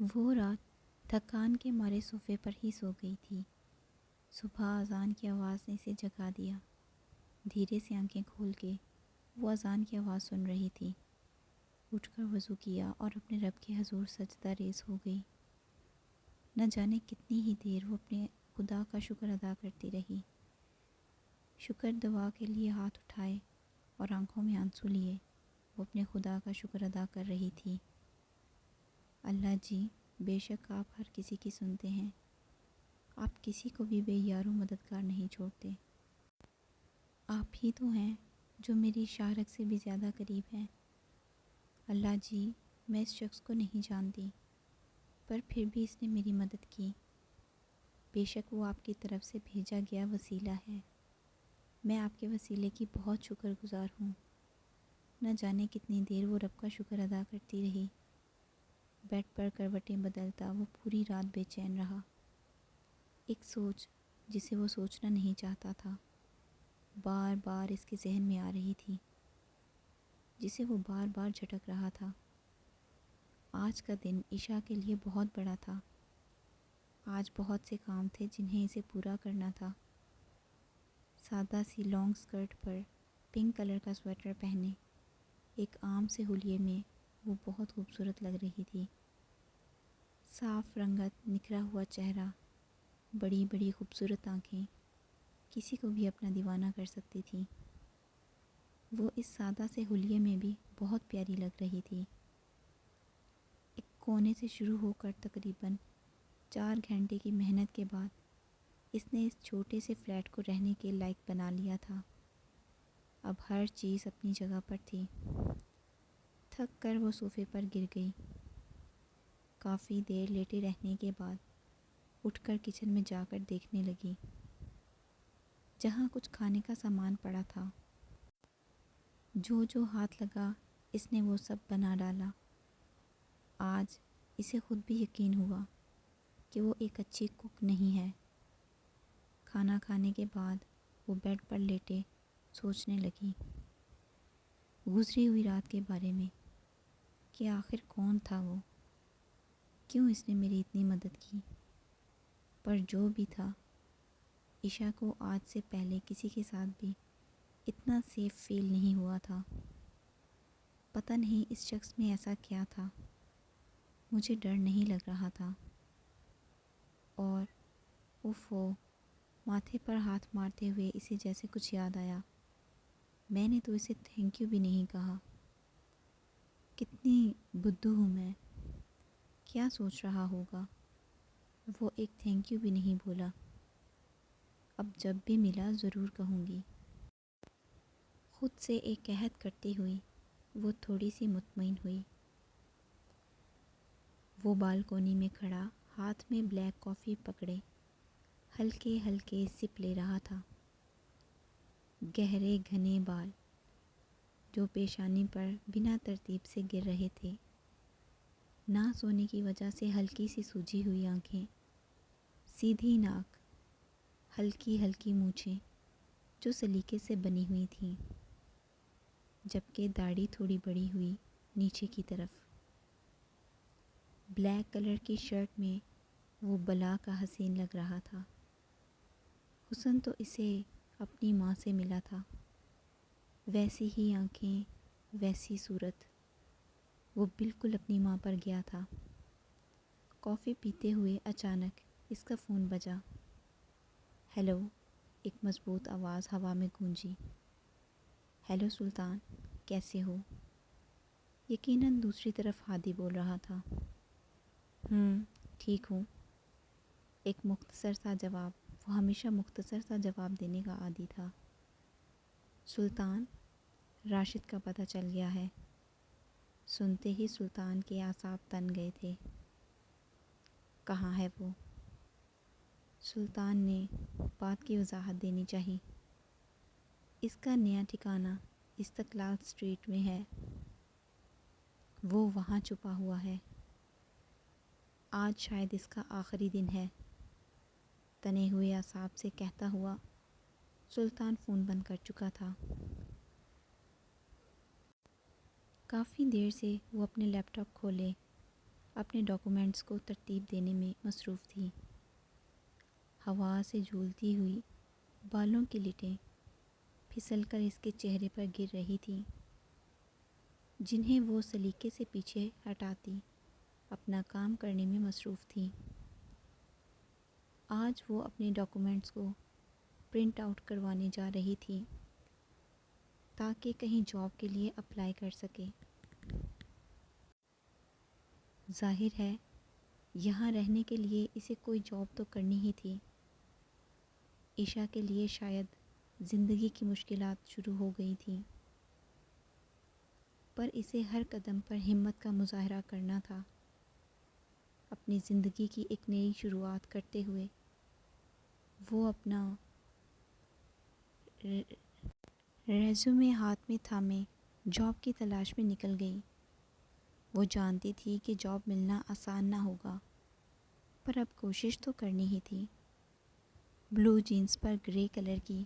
وہ رات تھکان کے مارے صوفے پر ہی سو گئی تھی۔ صبح اذان کی آواز نے اسے جگا دیا۔ دھیرے سے آنکھیں کھول کے وہ اذان کی آواز سن رہی تھی۔ اٹھ کر وضو کیا اور اپنے رب کے حضور سجدہ ریز ہو گئی۔ نہ جانے کتنی ہی دیر وہ اپنے خدا کا شکر ادا کرتی رہی۔ شکر دعا کے لیے ہاتھ اٹھائے اور آنکھوں میں آنسو لیے وہ اپنے خدا کا شکر ادا کر رہی تھی۔ اللہ جی، بے شک آپ ہر کسی کی سنتے ہیں۔ آپ کسی کو بھی بے یار و مددگار نہیں چھوڑتے۔ آپ ہی تو ہیں جو میری شارک سے بھی زیادہ قریب ہیں۔ اللہ جی، میں اس شخص کو نہیں جانتی، پر پھر بھی اس نے میری مدد کی۔ بے شک وہ آپ کی طرف سے بھیجا گیا وسیلہ ہے۔ میں آپ کے وسیلے کی بہت شکر گزار ہوں۔ نہ جانے کتنی دیر وہ رب کا شکر ادا کرتی رہی۔ بیڈ پر کروٹیں بدلتا وہ پوری رات بے چین رہا۔ ایک سوچ جسے وہ سوچنا نہیں چاہتا تھا بار بار اس کے ذہن میں آ رہی تھی، جسے وہ بار بار جھٹک رہا تھا۔ آج کا دن عشاء کے لیے بہت بڑا تھا۔ آج بہت سے کام تھے جنہیں اسے پورا کرنا تھا۔ سادہ سی لانگ سکرٹ پر پنک کلر کا سویٹر پہنے ایک عام سے حلیے میں وہ بہت خوبصورت لگ رہی تھی۔ صاف رنگت، نکھرا ہوا چہرہ، بڑی بڑی خوبصورت آنکھیں کسی کو بھی اپنا دیوانہ کر سکتی تھیں۔ وہ اس سادہ سے حلیے میں بھی بہت پیاری لگ رہی تھی۔ ایک کونے سے شروع ہو کر تقریباً 4 گھنٹے کی محنت کے بعد اس نے اس چھوٹے سے فلیٹ کو رہنے کے لائق بنا لیا تھا۔ اب ہر چیز اپنی جگہ پر تھی۔ تھک کر وہ صوفے پر گر گئی۔ کافی دیر لیٹے رہنے کے بعد اٹھ کر کچن میں جا کر دیکھنے لگی، جہاں کچھ کھانے کا سامان پڑا تھا۔ جو ہاتھ لگا اس نے وہ سب بنا ڈالا۔ آج اسے خود بھی یقین ہوا کہ وہ ایک اچھی کک نہیں ہے۔ کھانا کھانے کے بعد وہ بیڈ پر لیٹے سوچنے لگی گزری ہوئی رات کے بارے میں کہ آخر کون تھا وہ، کیوں اس نے میری اتنی مدد کی۔ پر جو بھی تھا، عشاء کو آج سے پہلے کسی کے ساتھ بھی اتنا سیف فیل نہیں ہوا تھا۔ پتہ نہیں اس شخص میں ایسا کیا تھا، مجھے ڈر نہیں لگ رہا تھا۔ اور اوفو، ماتھے پر ہاتھ مارتے ہوئے اسے جیسے کچھ یاد آیا، میں نے تو اسے تھینک یو بھی نہیں کہا۔ کتنی بدھو ہوں میں، کیا سوچ رہا ہوگا۔ وہ ایک تھینک یو بھی نہیں بولا۔ اب جب بھی ملا ضرور کہوں گی۔ خود سے ایک عہد کرتی ہوئی وہ تھوڑی سی مطمئن ہوئی۔ وہ بالکونی میں کھڑا ہاتھ میں بلیک کافی پکڑے ہلکے ہلکے سپ لے رہا تھا۔ گہرے گھنے بال جو پیشانی پر بنا ترتیب سے گر رہے تھے، نہ سونے کی وجہ سے ہلکی سی سوجی ہوئی آنکھیں، سیدھی ناک، ہلکی ہلکی مونچھیں جو سلیقے سے بنی ہوئی تھیں، جبکہ داڑھی تھوڑی بڑی ہوئی نیچے کی طرف۔ بلیک کلر کی شرٹ میں وہ بلا کا حسین لگ رہا تھا۔ حسن تو اسے اپنی ماں سے ملا تھا، ویسی ہی آنکھیں، ویسی صورت، وہ بالکل اپنی ماں پر گیا تھا۔ کافی پیتے ہوئے اچانک اس کا فون بجا۔ ہیلو، ایک مضبوط آواز ہوا میں گونجی۔ ہیلو سلطان، کیسے ہو؟ یقیناً دوسری طرف ہادی بول رہا تھا۔ ٹھیک ہوں، ایک مختصر سا جواب۔ وہ ہمیشہ مختصر سا جواب دینے کا عادی تھا۔ سلطان، راشد کا پتہ چل گیا ہے۔ سنتے ہی سلطان کے اعصاب تن گئے تھے۔ کہاں ہے وہ؟ سلطان نے بات کی وضاحت دینی چاہی۔ اس کا نیا ٹھکانہ استقلال اسٹریٹ میں ہے، وہ وہاں چھپا ہوا ہے۔ آج شاید اس کا آخری دن ہے۔ تنے ہوئے اعصاب سے کہتا ہوا سلطان فون بند کر چکا تھا۔ کافی دیر سے وہ اپنے لیپ ٹاپ کھولے اپنے ڈاکومنٹس کو ترتیب دینے میں مصروف تھی۔ ہوا سے جھولتی ہوئی بالوں کی لٹیں پھسل کر اس کے چہرے پر گر رہی تھیں، جنہیں وہ سلیقے سے پیچھے ہٹاتی اپنا کام کرنے میں مصروف تھی۔ آج وہ اپنے ڈاکومنٹس کو پرنٹ آؤٹ کروانے جا رہی تھی تاکہ کہیں جاب کے لیے اپلائی کر سکے۔ ظاہر ہے یہاں رہنے کے لیے اسے کوئی جاب تو کرنی ہی تھی۔ عشا کے لیے شاید زندگی کی مشکلات شروع ہو گئی تھیں، پر اسے ہر قدم پر ہمت کا مظاہرہ کرنا تھا۔ اپنی زندگی کی ایک نئی شروعات کرتے ہوئے وہ اپنا ریزیومے ہاتھ میں تھامے جاب کی تلاش میں نکل گئی۔ وہ جانتی تھی کہ جاب ملنا آسان نہ ہوگا، پر اب کوشش تو کرنی ہی تھی۔ بلو جینس پر گرے کلر کی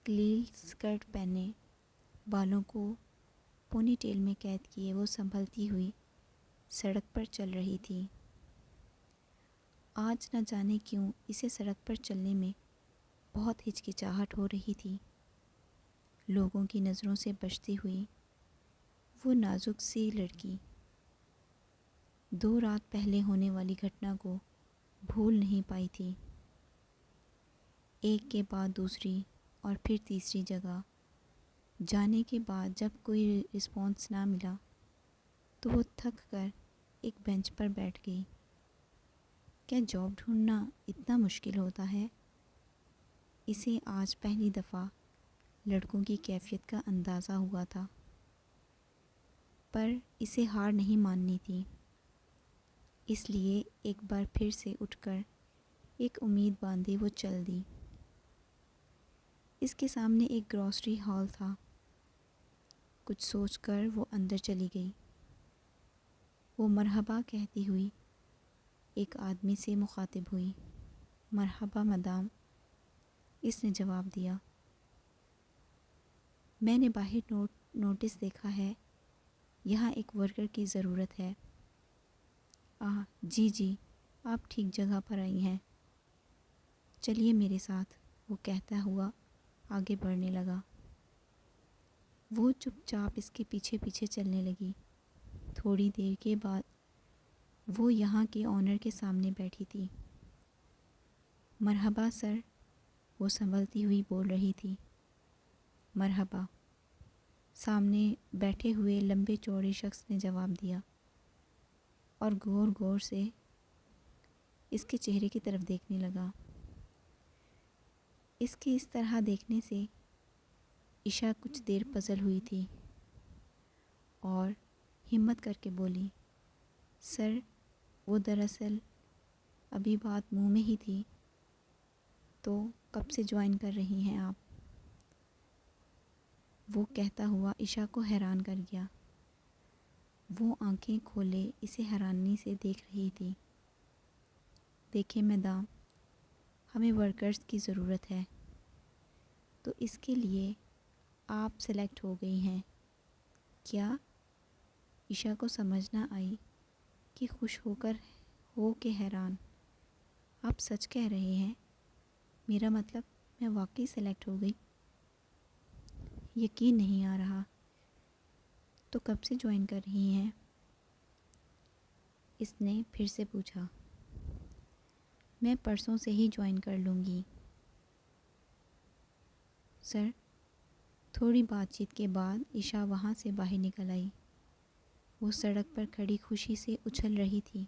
کلیل سکرٹ پہنے، بالوں کو پونی ٹیل میں قید کیے وہ سنبھلتی ہوئی سڑک پر چل رہی تھی۔ آج نہ جانے کیوں اسے سڑک پر چلنے میں بہت ہچکچاہٹ ہو رہی تھی۔ لوگوں کی نظروں سے بچتی ہوئی وہ نازک سی لڑکی 2 رات پہلے ہونے والی گھٹنا کو بھول نہیں پائی تھی۔ ایک کے بعد دوسری اور پھر تیسری جگہ جانے کے بعد جب کوئی رسپانس نہ ملا تو وہ تھک کر ایک بینچ پر بیٹھ گئی۔ کیا جاب ڈھونڈنا اتنا مشکل ہوتا ہے؟ اسے آج پہلی دفعہ لڑکوں کی کیفیت کا اندازہ ہوا تھا، پر اسے ہار نہیں ماننی تھی۔ اس لیے ایک بار پھر سے اٹھ کر ایک امید باندھے وہ چل دی۔ اس کے سامنے ایک گروسری ہال تھا۔ کچھ سوچ کر وہ اندر چلی گئی۔ وہ مرحبا کہتی ہوئی ایک آدمی سے مخاطب ہوئی۔ مرحبا مدام، اس نے جواب دیا۔ میں نے باہر نوٹس دیکھا ہے، یہاں ایک ورکر کی ضرورت ہے۔ جی آپ ٹھیک جگہ پر آئی ہیں، چلیے میرے ساتھ، وہ کہتا ہوا آگے بڑھنے لگا۔ وہ چپ چاپ اس کے پیچھے پیچھے چلنے لگی۔ تھوڑی دیر کے بعد وہ یہاں کے آنر کے سامنے بیٹھی تھی۔ مرحبا سر، وہ سنبھلتی ہوئی بول رہی تھی۔ مرحبا، سامنے بیٹھے ہوئے لمبے چوڑے شخص نے جواب دیا اور غور غور سے اس کے چہرے کی طرف دیکھنے لگا۔ اس کے اس طرح دیکھنے سے عشا کچھ دیر پزل ہوئی تھی اور ہمت کر کے بولی، سر وہ دراصل ابھی بات منہ میں ہی تھی، تو کب سے جوائن کر رہی ہیں آپ؟ وہ کہتا ہوا عشا کو حیران کر گیا۔ وہ آنکھیں کھولے اسے حیرانی سے دیکھ رہی تھی۔ دیکھیں میڈم، ہمیں ورکرز کی ضرورت ہے، تو اس کے لیے آپ سلیکٹ ہو گئی ہیں۔ کیا؟ عشا کو سمجھ نہ آئی کہ خوش ہو کے حیران۔ آپ سچ کہہ رہے ہیں؟ میرا مطلب میں واقعی سلیکٹ ہو گئی؟ یقین نہیں آ رہا۔ تو کب سے جوائن کر رہی ہیں؟ اس نے پھر سے پوچھا۔ میں پرسوں سے ہی جوائن کر لوں گی سر۔ تھوڑی بات چیت کے بعد عشا وہاں سے باہر نکل آئی۔ وہ سڑک پر کھڑی خوشی سے اچھل رہی تھی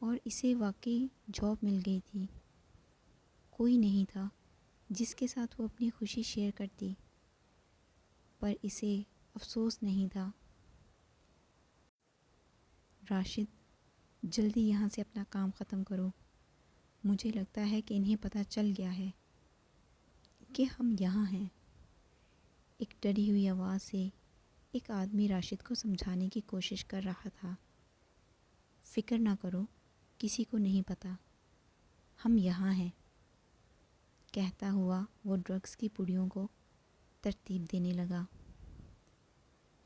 اور اسے واقعی جاب مل گئی تھی۔ کوئی نہیں تھا جس کے ساتھ وہ اپنی خوشی شیئر کرتی، پر اسے افسوس نہیں تھا۔ راشد، جلدی یہاں سے اپنا کام ختم کرو۔ مجھے لگتا ہے کہ انہیں پتہ چل گیا ہے کہ ہم یہاں ہیں۔ ایک ڈری ہوئی آواز سے ایک آدمی راشد کو سمجھانے کی کوشش کر رہا تھا۔ فکر نہ کرو، کسی کو نہیں پتہ، ہم یہاں ہیں، کہتا ہوا وہ ڈرگس کی پڑیوں کو ترتیب دینے لگا۔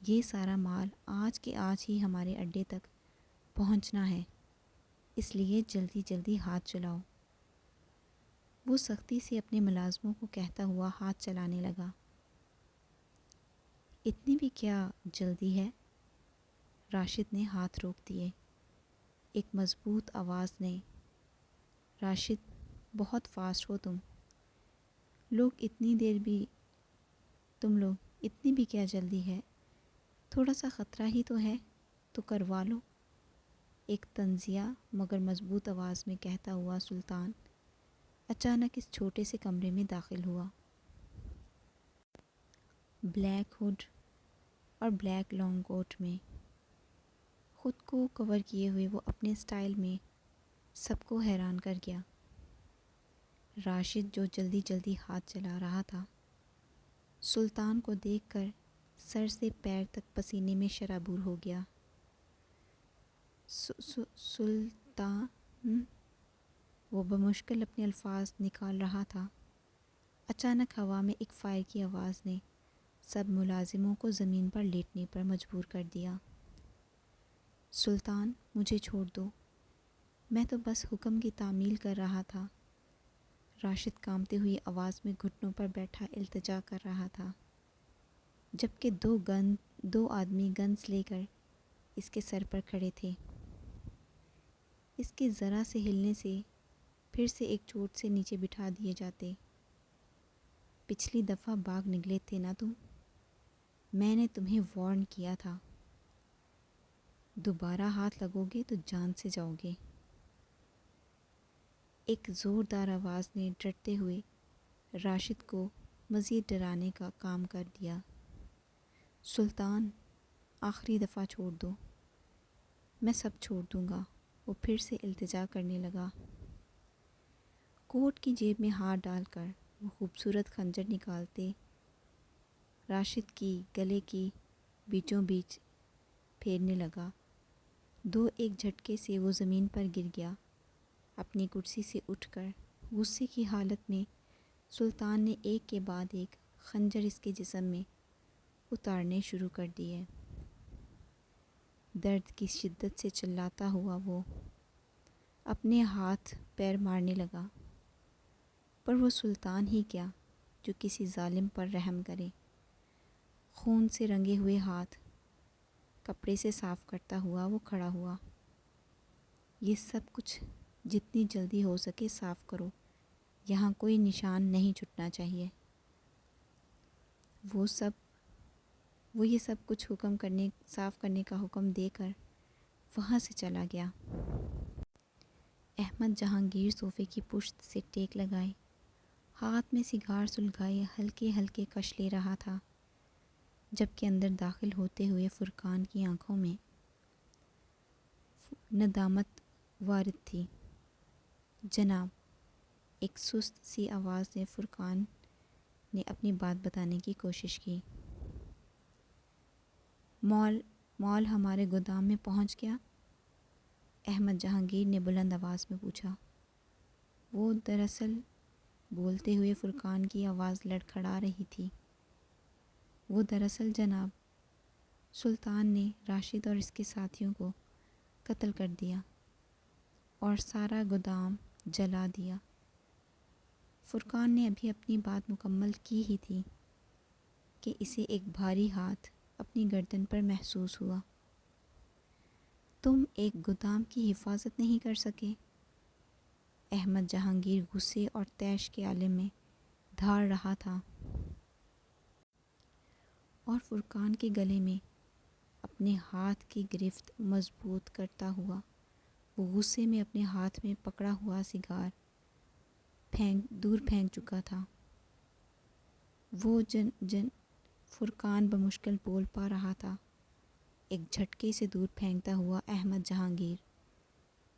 یہ سارا مال آج کے آج ہی ہمارے اڈے تک پہنچنا ہے، اس لیے جلدی جلدی ہاتھ چلاؤ۔ وہ سختی سے اپنے ملازموں کو کہتا ہوا ہاتھ چلانے لگا۔ اتنی بھی کیا جلدی ہے؟ راشد نے ہاتھ روک دیے۔ ایک مضبوط آواز نے، راشد بہت فاسٹ ہو تم لوگ، اتنی بھی کیا جلدی ہے؟ تھوڑا سا خطرہ ہی تو ہے، تو کروا لو۔ ایک طنزیہ مگر مضبوط آواز میں کہتا ہوا سلطان اچانک اس چھوٹے سے کمرے میں داخل ہوا۔ بلیک ہوڈ اور بلیک لانگ کوٹ میں خود کو کور کیے ہوئے وہ اپنے سٹائل میں سب کو حیران کر گیا۔ راشد جو جلدی جلدی ہاتھ چلا رہا تھا، سلطان کو دیکھ کر سر سے پیر تک پسینے میں شرابور ہو گیا۔ سلطان، وہ بمشکل اپنے الفاظ نکال رہا تھا۔ اچانک ہوا میں ایک فائر کی آواز نے سب ملازموں کو زمین پر لیٹنے پر مجبور کر دیا۔ سلطان، مجھے چھوڑ دو، میں تو بس حکم کی تعمیل کر رہا تھا۔ راشد کانپتی ہوئی آواز میں گھٹنوں پر بیٹھا التجا کر رہا تھا، جبکہ دو آدمی گنز لے کر اس کے سر پر کھڑے تھے۔ اس کے ذرا سے ہلنے سے پھر سے ایک چوٹ سے نیچے بٹھا دیے جاتے۔ پچھلی دفعہ بھاگ نکلے تھے نا تم؟ میں نے تمہیں وارن کیا تھا، دوبارہ ہاتھ لگو گے تو جان سے جاؤ گے۔ ایک زوردار آواز نے ڈرتے ہوئے راشد کو مزید ڈرانے کا کام کر دیا۔ سلطان، آخری دفعہ چھوڑ دو، میں سب چھوڑ دوں گا۔ وہ پھر سے التجا کرنے لگا۔ کوٹ کی جیب میں ہاتھ ڈال کر وہ خوبصورت خنجر نکالتے راشد کی گلے کی بیچوں بیچ پھیرنے لگا۔ ایک جھٹکے سے وہ زمین پر گر گیا۔ اپنی کرسی سے اٹھ کر غصے کی حالت میں سلطان نے ایک کے بعد ایک خنجر اس کے جسم میں اتارنے شروع کر دیے۔ درد کی شدت سے چلاتا ہوا وہ اپنے ہاتھ پیر مارنے لگا، پر وہ سلطان ہی کیا جو کسی ظالم پر رحم کرے۔ خون سے رنگے ہوئے ہاتھ کپڑے سے صاف کرتا ہوا وہ کھڑا ہوا۔ یہ سب کچھ جتنی جلدی ہو سکے صاف کرو، یہاں کوئی نشان نہیں چھٹنا چاہیے۔ وہ یہ سب کچھ صاف کرنے کا حکم دے کر وہاں سے چلا گیا۔ احمد جہانگیر صوفے کی پشت سے ٹیک لگائے، ہاتھ میں سگار سلگائے ہلکے ہلکے کش لے رہا تھا، جبکہ اندر داخل ہوتے ہوئے فرقان کی آنکھوں میں ندامت وارد تھی۔ جناب، ایک سست سی آواز سے فرقان نے اپنی بات بتانے کی کوشش کی۔ مال ہمارے گودام میں پہنچ گیا؟ احمد جہانگیر نے بلند آواز میں پوچھا۔ وہ دراصل بولتے ہوئے فرقان کی آواز لڑکھڑا رہی تھی۔ وہ دراصل جناب، سلطان نے راشد اور اس کے ساتھیوں کو قتل کر دیا اور سارا گودام جلا دیا۔ فرقان نے ابھی اپنی بات مکمل کی ہی تھی کہ اسے ایک بھاری ہاتھ اپنی گردن پر محسوس ہوا۔ تم ایک گودام کی حفاظت نہیں کر سکے؟ احمد جہانگیر غصے اور طیش کے عالم میں دھاڑ رہا تھا، اور فرقان کے گلے میں اپنے ہاتھ کی گرفت مضبوط کرتا ہوا وہ غصے میں اپنے ہاتھ میں پکڑا ہوا سگار دور پھینک چکا تھا۔ وہ فرقان بمشکل بول پا رہا تھا۔ ایک جھٹکے سے دور پھینکتا ہوا احمد جہانگیر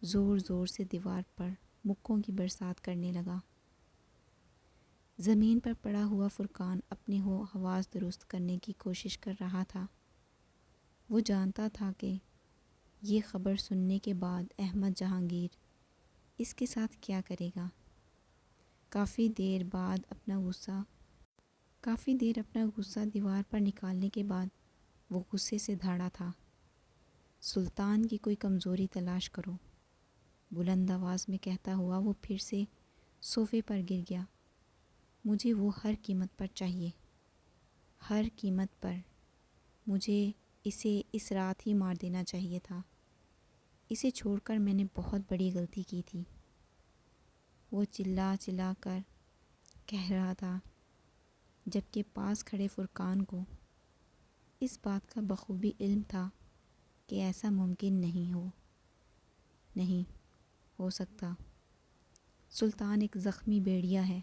زور زور سے دیوار پر مکوں کی برسات کرنے لگا۔ زمین پر پڑا ہوا فرقان اپنی حواس درست کرنے کی کوشش کر رہا تھا۔ وہ جانتا تھا کہ یہ خبر سننے کے بعد احمد جہانگیر اس کے ساتھ کیا کرے گا۔ کافی دیر اپنا غصہ دیوار پر نکالنے کے بعد وہ غصے سے دھاڑا تھا۔ سلطان کی کوئی کمزوری تلاش کرو، بلند آواز میں کہتا ہوا وہ پھر سے صوفے پر گر گیا۔ مجھے وہ ہر قیمت پر چاہیے، ہر قیمت پر۔ مجھے اسے اس رات ہی مار دینا چاہیے تھا۔ اسے چھوڑ کر میں نے بہت بڑی غلطی کی تھی، وہ چلا چلا کر کہہ رہا تھا، جبکہ پاس کھڑے فرقان کو اس بات کا بخوبی علم تھا کہ ایسا ممکن نہیں ہو سکتا۔ سلطان ایک زخمی بھیڑیا ہے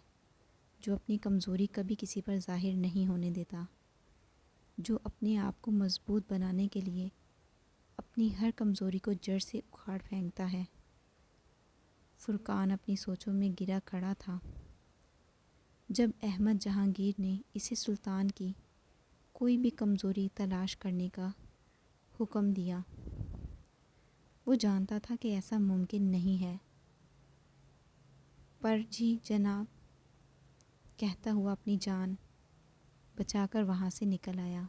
جو اپنی کمزوری کبھی کسی پر ظاہر نہیں ہونے دیتا، جو اپنے آپ کو مضبوط بنانے کے لیے اپنی ہر کمزوری کو جڑ سے اکھاڑ پھینکتا ہے۔ فرقان اپنی سوچوں میں گرا کھڑا تھا جب احمد جہانگیر نے اسے سلطان کی کوئی بھی کمزوری تلاش کرنے کا حکم دیا۔ وہ جانتا تھا کہ ایسا ممکن نہیں ہے، پر جی جناب کہتا ہوا اپنی جان بچا کر وہاں سے نکل آیا۔